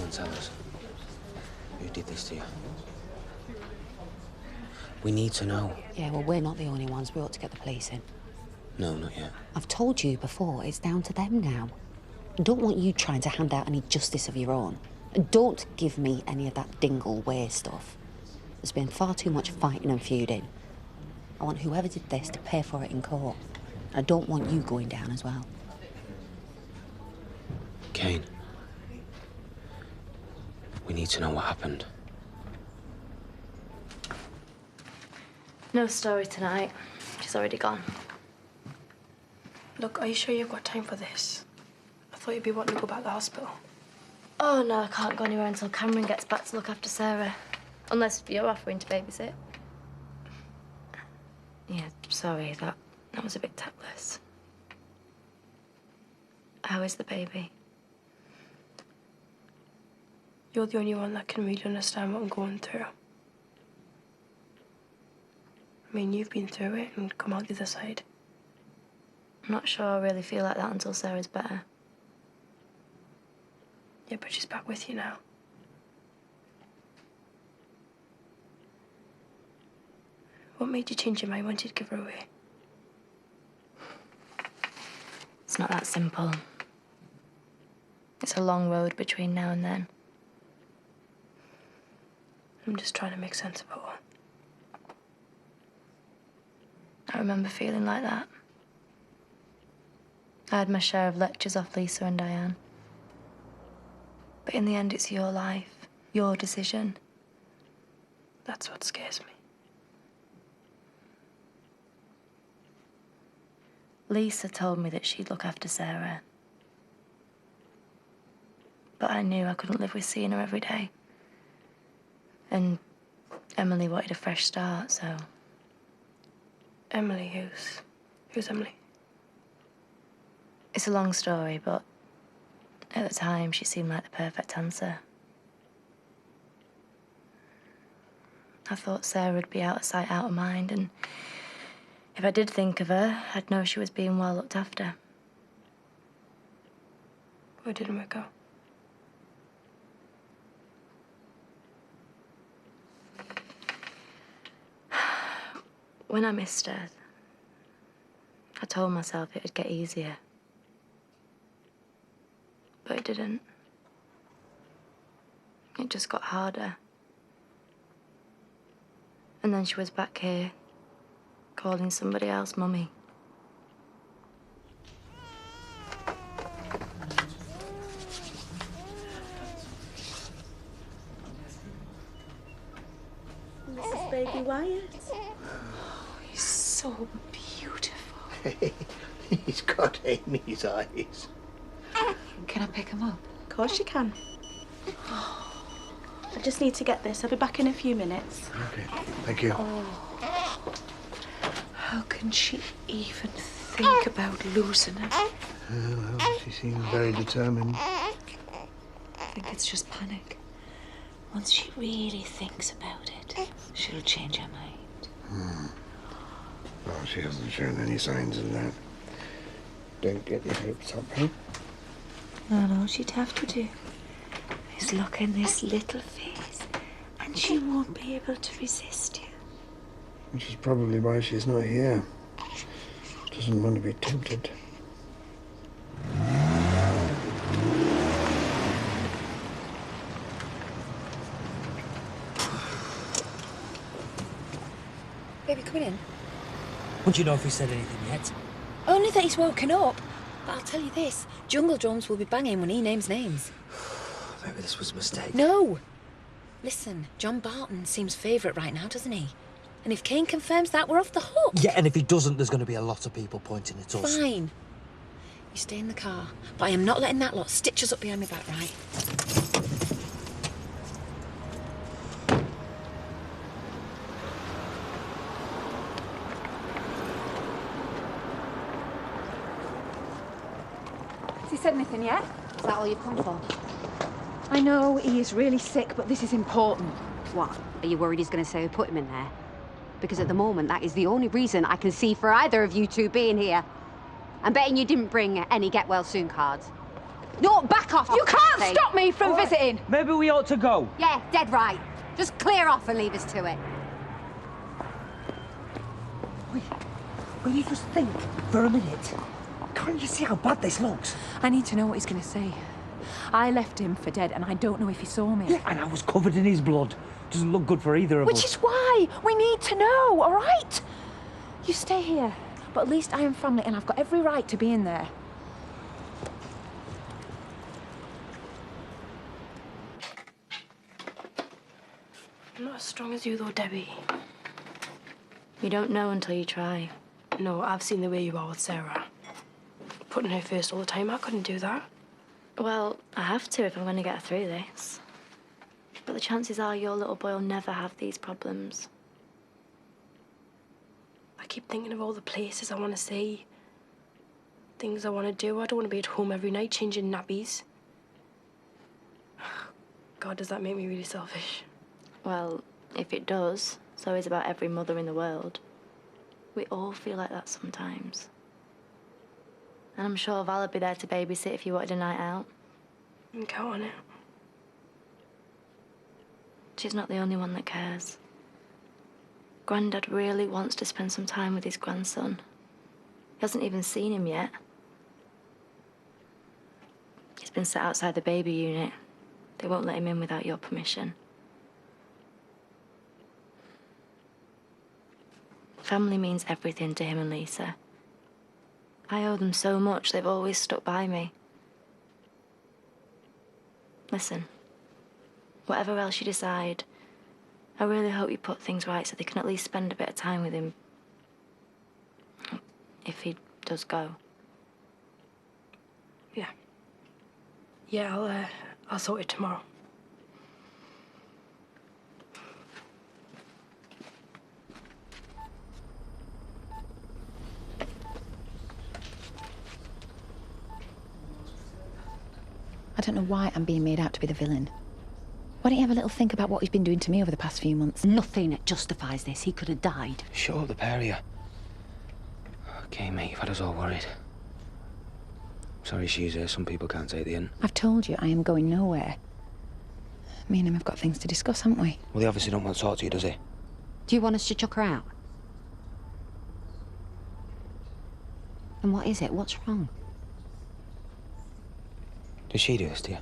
on, tell us. Who did this to you? We need to know. Yeah, well, we're not the only ones. We ought to get the police in. No, not yet. I've told you before, it's down to them now. I don't want you trying to hand out any justice of your own. And don't give me any of that dingle way stuff. There's been far too much fighting and feuding. I want whoever did this to pay for it in court. I don't want you going down as well. Kane. We need to know what happened. No story tonight. She's already gone. Look, are you sure you've got time for this? I thought you'd be wanting to go back to the hospital. Oh, no, I can't go anywhere until Cameron gets back to look after Sarah. Unless you're offering to babysit. Yeah, sorry, that was a bit tactless. How is the baby? You're the only one that can really understand what I'm going through. I mean, you've been through it and come out the other side. I'm not sure I really feel like that until Sarah's better. Yeah, but she's back with you now. What made you change your mind when you'd give her away? It's not that simple. It's a long road between now and then. I'm just trying to make sense of it all. I remember feeling like that. I had my share of lectures off Lisa and Diane. But in the end, it's your life, your decision. That's what scares me. Lisa told me that she'd look after Sarah. But I knew I couldn't live with seeing her every day. And Emily wanted a fresh start, so... Emily, who's Emily? It's a long story, but at the time, she seemed like the perfect answer. I thought Sarah would be out of sight, out of mind, and if I did think of her, I'd know she was being well looked after. Where didn't we go? When I missed her, I told myself it would get easier. But it didn't. It just got harder. And then she was back here, calling somebody else Mummy. Mrs. Baby Wyatt. He's so beautiful. Hey, he's got Amy's eyes. Can I pick him up? Of course you can. I just need to get this. I'll be back in a few minutes. Okay, thank you. Oh. How can she even think about losing it? Well, she seems very determined. I think it's just panic. Once she really thinks about it, she'll change her mind. Well, she hasn't shown any signs of that. Don't get your hopes up, huh? And all she'd have to do is look in this little face, and she won't be able to resist you. Which is probably why she's not here. Doesn't want to be tempted. Baby, coming in? Would you know if he said anything yet? Only that he's woken up. But I'll tell you this, jungle drums will be banging when he names names. Maybe this was a mistake. No! Listen, John Barton seems favourite right now, doesn't he? And if Kane confirms that, we're off the hook. Yeah, and if he doesn't, there's going to be a lot of people pointing at us. Fine. You stay in the car. But I am not letting that lot stitch us up behind my back, right? Has he said anything yet? Is that all you've come for? I know he is really sick, but this is important. What? Are you worried he's going to say who put him in there? Because at the moment, that is the only reason I can see for either of you two being here. I'm betting you didn't bring any get-well-soon cards. No, back off. You can't Hey. stop me from visiting. Maybe we ought to go. Yeah, dead right. Just clear off and leave us to it. Will you just think for a minute? Can't you see how bad this looks? I need to know what he's going to say. I left him for dead, and I don't know if he saw me. Yeah, and I was covered in his blood. Doesn't look good for either of us. Which is why we need to know, all right? You stay here, but at least I am family, and I've got every right to be in there. I'm not as strong as you, though, Debbie. You don't know until you try. No, I've seen the way you are with Sarah. Putting her first all the time, I couldn't do that. Well, I have to if I'm going to get through this. But the chances are your little boy will never have these problems. I keep thinking of all the places I want to see. Things I want to do. I don't want to be at home every night changing nappies. God, does that make me really selfish? Well, if it does, so is about every mother in the world. We all feel like that sometimes. And I'm sure Val would be there to babysit if you wanted a night out. You can count on it. She's not the only one that cares. Grandad really wants to spend some time with his grandson. He hasn't even seen him yet. He's been set outside the baby unit. They won't let him in without your permission. Family means everything to him and Lisa. I owe them so much, they've always stuck by me. Listen, whatever else you decide, I really hope you put things right so they can at least spend a bit of time with him. If he does go. Yeah. Yeah, I'll sort it tomorrow. I don't know why I'm being made out to be the villain. Why don't you have a little think about what he's been doing to me over the past few months? Nothing justifies this. He could have died. Shut up, the pair of you. Okay, mate, you've had us all worried. Sorry she's here. Some people can't take the hint. I've told you I am going nowhere. Me and him have got things to discuss, haven't we? Well, he obviously don't want to talk to you, does he? Do you want us to chuck her out? And what is it? What's wrong? Did she do this to you?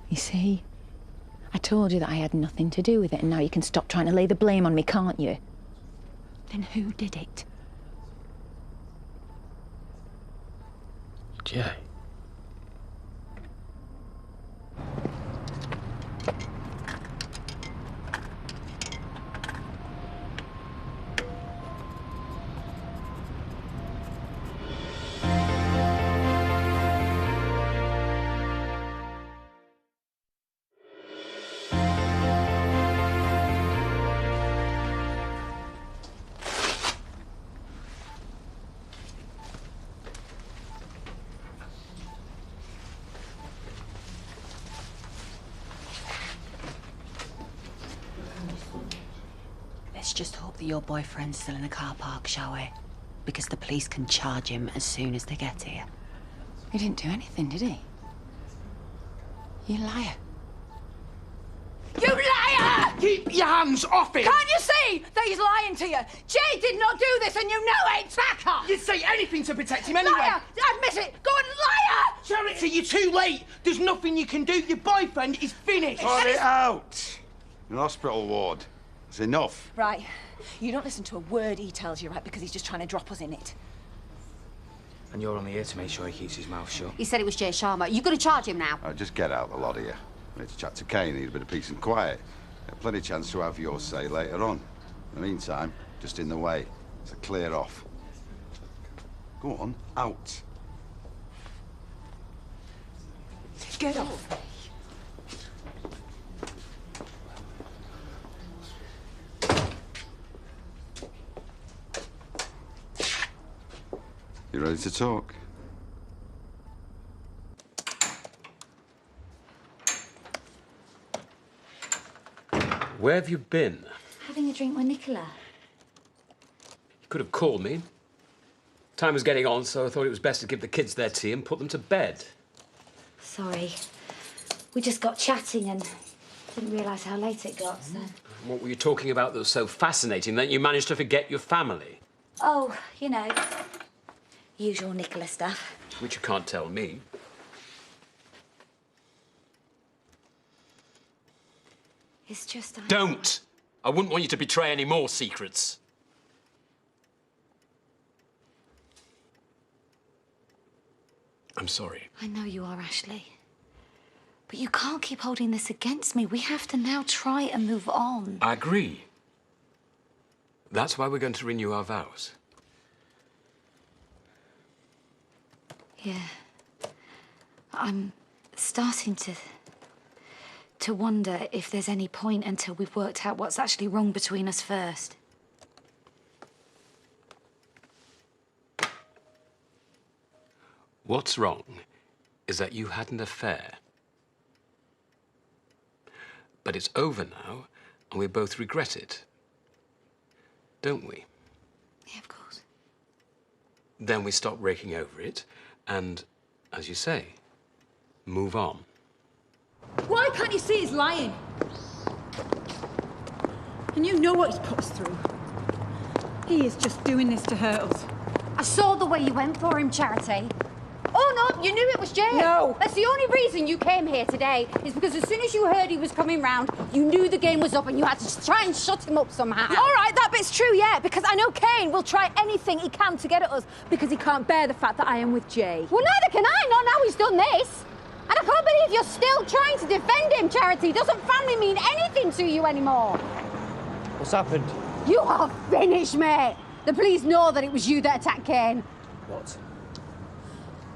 You see, I told you that I had nothing to do with it, and now you can stop trying to lay the blame on me, can't you? Then who did it? Jay. Let's just hope that your boyfriend's still in the car park, shall we? Because the police can charge him as soon as they get here. He didn't do anything, did he? You liar. You liar! Keep your hands off him! Can't you see that he's lying to you? Jay did not do this and you know it! Back off! You'd say anything to protect him anyway! Liar! Admit it! Go on, liar! Charity, you're too late! There's nothing you can do. Your boyfriend is finished! Sort it out! An hospital ward. It's enough. Right. You don't listen to a word he tells you, right? Because he's just trying to drop us in it. And you're only here to make sure he keeps his mouth shut. He said it was Jay Sharma. You going to charge him now? Just get out, the lot of you. I need to chat to Kane. Need a bit of peace and quiet. Plenty of chance to have your say later on. In the meantime, just in the way. So clear off. Go on, out. Get off. You ready to talk? Where have you been? Having a drink with Nicola. You could have called me. Time was getting on, so I thought it was best to give the kids their tea and put them to bed. Sorry. We just got chatting and didn't realise how late it got, so... What were you talking about that was so fascinating that you managed to forget your family? Oh, you know, usual Nicola stuff. Which you can't tell me. It's just... Don't! I wouldn't want you to betray any more secrets. I'm sorry. I know you are, Ashley. But you can't keep holding this against me. We have to now try and move on. I agree. That's why we're going to renew our vows. Yeah. I'm starting to wonder if there's any point until we've worked out what's actually wrong between us first. What's wrong is that you had an affair. But it's over now, and we both regret it. Don't we? Yeah, of course. Then we stop raking over it, and, as you say, move on. Why can't you see he's lying? And you know what he's put us through. He is just doing this to hurt us. I saw the way you went for him, Charity. Oh, no, you knew it was Jay. No. That's the only reason you came here today is because as soon as you heard he was coming round, you knew the game was up and you had to try and shut him up somehow. All right, that bit's true, yeah, because I know Kane will try anything he can to get at us because he can't bear the fact that I am with Jay. Well, neither can I, not now he's done this. And I can't believe you're still trying to defend him, Charity. Doesn't family mean anything to you anymore? What's happened? You are finished, mate. The police know that it was you that attacked Kane. What?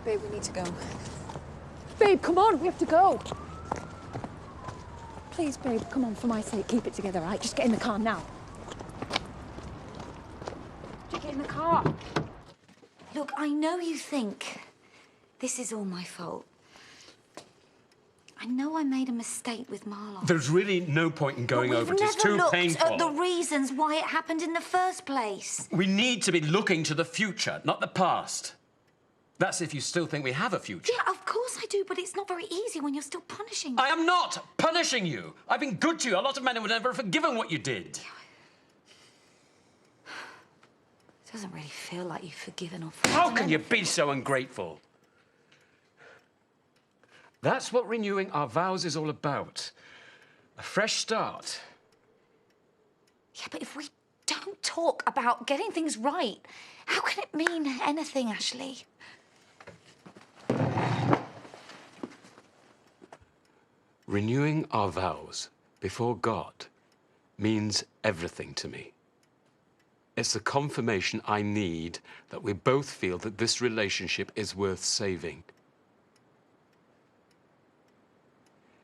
Babe, we need to go. Babe, come on, we have to go. Please, babe, come on, for my sake, keep it together, right? Just get in the car now. Just get in the car. Look, I know you think this is all my fault. I know I made a mistake with Marlon. There's really no point in going over it. It's too looked painful. at the reasons why it happened in the first place. We need to be looking to the future, not the past. That's if you still think we have a future. Yeah, of course I do, but it's not very easy when you're still punishing me. I am not punishing you. I've been good to you. A lot of men would never have forgiven what you did. It doesn't really feel like you've forgiven or forgiven. How can you be so ungrateful? That's what renewing our vows is all about. A fresh start. Yeah, but if we don't talk about getting things right, how can it mean anything, Ashley? Renewing our vows before God means everything to me. It's the confirmation I need that we both feel that this relationship is worth saving.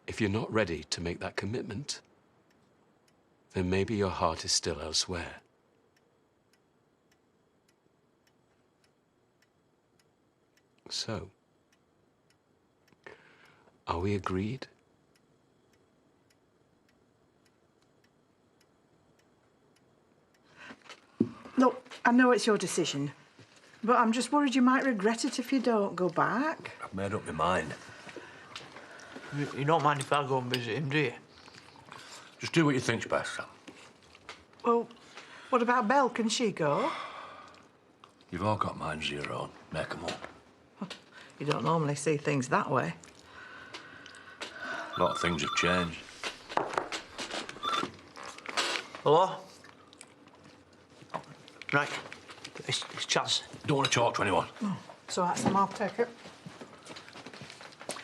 If you're not ready to make that commitment, then maybe your heart is still elsewhere. So, are we agreed? Look, I know it's your decision, but I'm just worried you might regret it if you don't go back. I've made up my mind. You don't mind if I go and visit him, do you? Just do what you think's best, Sam. Well, what about Belle? Can she go? You've all got minds of your own. Make 'em up. You don't normally see things that way. A lot of things have changed. Hello? Right. It's Chaz. Don't want to talk to anyone. Oh, so that's them. I'll take it.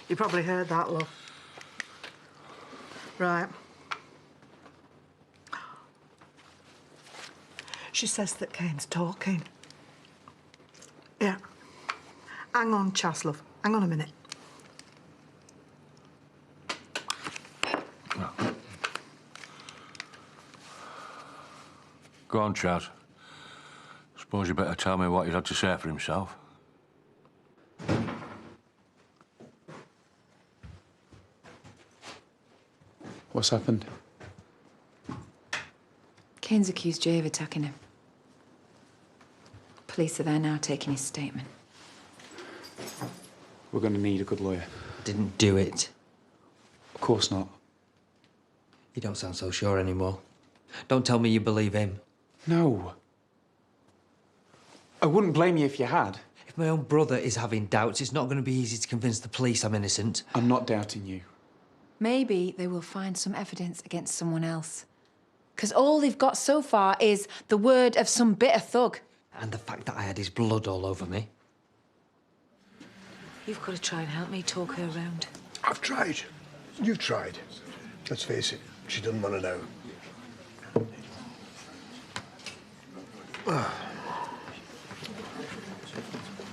You probably heard that, love. Right. She says that Kane's talking. Yeah. Hang on, Chaz, love. Hang on a minute. Go on, Chaz. Suppose you better tell me what he's had to say for himself. What's happened? Kane's accused Jay of attacking him. Police are there now taking his statement. We're going to need a good lawyer. Didn't do it. Of course not. You don't sound so sure anymore. Don't tell me you believe him. No. I wouldn't blame you if you had. If my own brother is having doubts, it's not going to be easy to convince the police I'm innocent. I'm not doubting you. Maybe they will find some evidence against someone else. Because all they've got so far is the word of some bitter thug. And the fact that I had his blood all over me. You've got to try and help me talk her around. I've tried. You've tried. Let's face it, she doesn't want to know.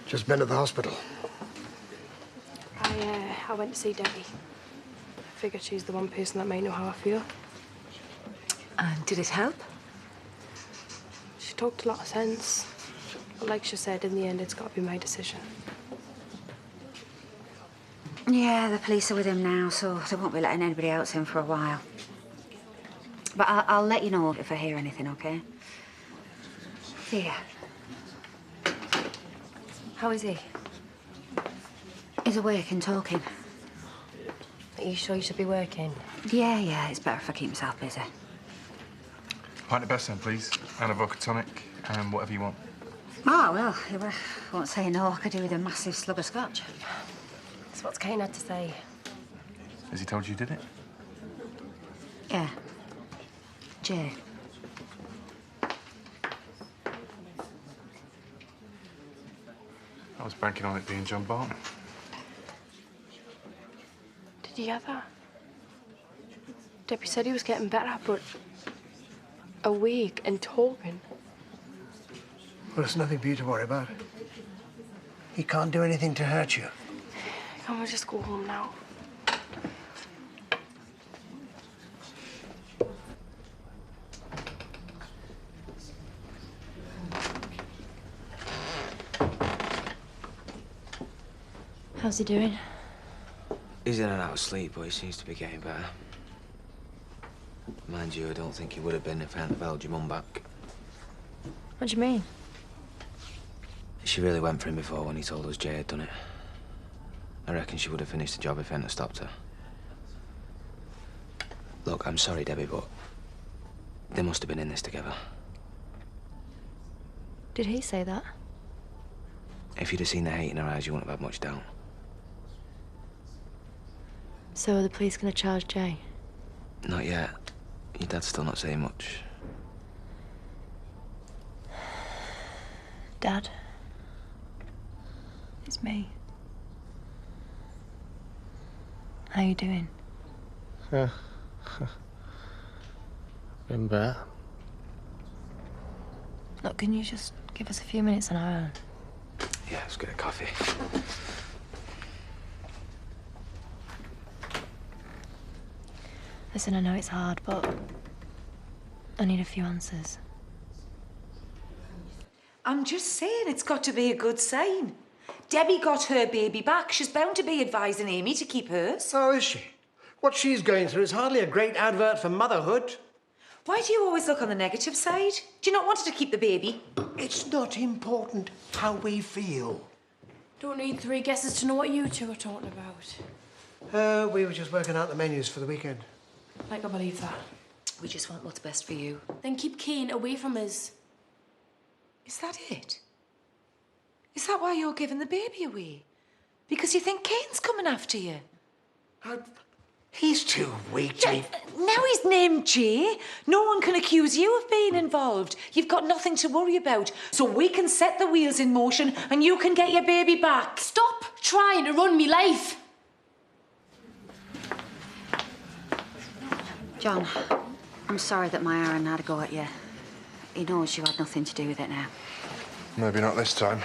Just been at the hospital. I went to see Debbie. I figured she's the one person that may know how I feel. And did it help? She talked a lot of sense. But like she said, in the end, it's got to be my decision. Yeah, the police are with him now, so they won't be letting anybody else in for a while. But I'll let you know if I hear anything, OK? See ya. How is he? He's awake and talking. Are you sure you should be working? Yeah, it's better if I keep myself busy. Pint of best then, please. And a vodka tonic, and whatever you want. Oh, well, you won't say no. I could do with a massive slug of scotch. That's what Kane had to say. Has he told you did it? Yeah. Jay. I was banking on it being John Barton. Did you hear that? Debbie said he was getting better, but awake and talking. Well, it's nothing for you to worry about. He can't do anything to hurt you. Can we just go home now? How's he doing? He's in and out of sleep, but he seems to be getting better. Mind you, I don't think he would have been if I hadn't held your mum back. What do you mean? She really went for him before when he told us Jay had done it. I reckon she would have finished the job if I hadn't stopped her. Look, I'm sorry, Debbie, but they must have been in this together. Did he say that? If you'd have seen the hate in her eyes, you wouldn't have had much doubt. So are the police going to charge Jay? Not yet. Your dad's still not saying much. Dad? It's me. How you doing? Been better. Look, can you just give us a few minutes on our own? Yeah, let's get a coffee. Listen, I know it's hard, but I need a few answers. I'm just saying it's got to be a good sign. Debbie got her baby back. She's bound to be advising Amy to keep hers. Oh, is she? What she's going through is hardly a great advert for motherhood. Why do you always look on the negative side? Do you not want her to keep the baby? It's not important how we feel. Don't need three guesses to know what you two are talking about. We were just working out the menus for the weekend. Like I believe that. We just want what's best for you. Then keep Kane away from us. Is that it? Is that why you're giving the baby away? Because you think Kane's coming after you? He's too weak to... Now he's named Jay. No one can accuse you of being involved. You've got nothing to worry about. So we can set the wheels in motion and you can get your baby back. Stop trying to run me life. John, I'm sorry that my Aaron had a go at you. He knows you had nothing to do with it now. Maybe not this time.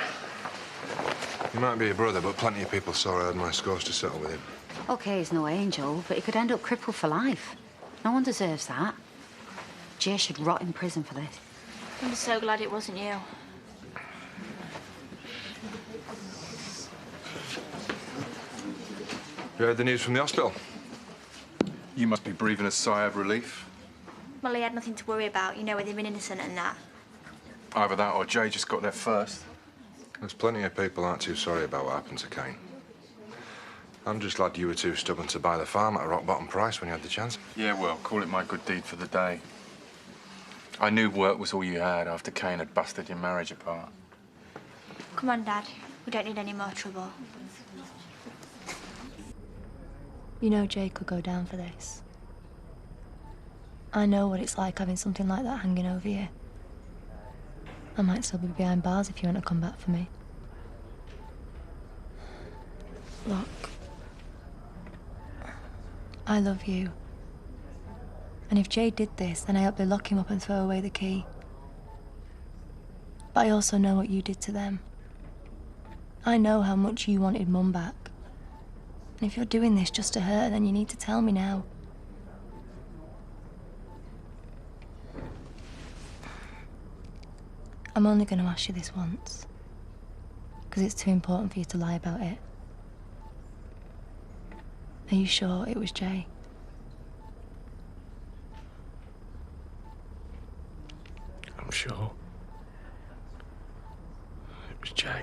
He might be a brother, but plenty of people saw I had my scores to settle with him. OK, he's no angel, but he could end up crippled for life. No one deserves that. Jay should rot in prison for this. I'm so glad it wasn't you. You heard the news from the hospital? You must be breathing a sigh of relief. Well, he had nothing to worry about, you know, with him being innocent and that. Either that or Jay just got there first. There's plenty of people aren't too sorry about what happened to Kane. I'm just glad you were too stubborn to buy the farm at a rock-bottom price when you had the chance. Yeah, well, call it my good deed for the day. I knew work was all you had after Kane had busted your marriage apart. Come on, Dad. We don't need any more trouble. You know Jay could go down for this. I know what it's like having something like that hanging over you. I might still be behind bars if you want to come back for me. Look, I love you. And if Jay did this, then I hope they lock him up and throw away the key. But I also know what you did to them. I know how much you wanted Mum back. And if you're doing this just to her, then you need to tell me now. I'm only going to ask you this once. Because it's too important for you to lie about it. Are you sure it was Jay? I'm sure. It was Jay.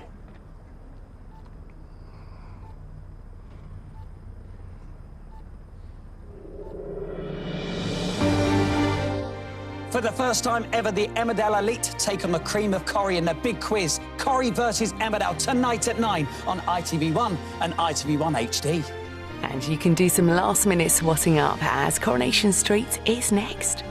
For the first time ever, the Emmerdale Elite take on the cream of Corrie in their big quiz. Corrie versus Emmerdale tonight at 9 on ITV1 and ITV1 HD. And you can do some last-minute swatting up as Coronation Street is next.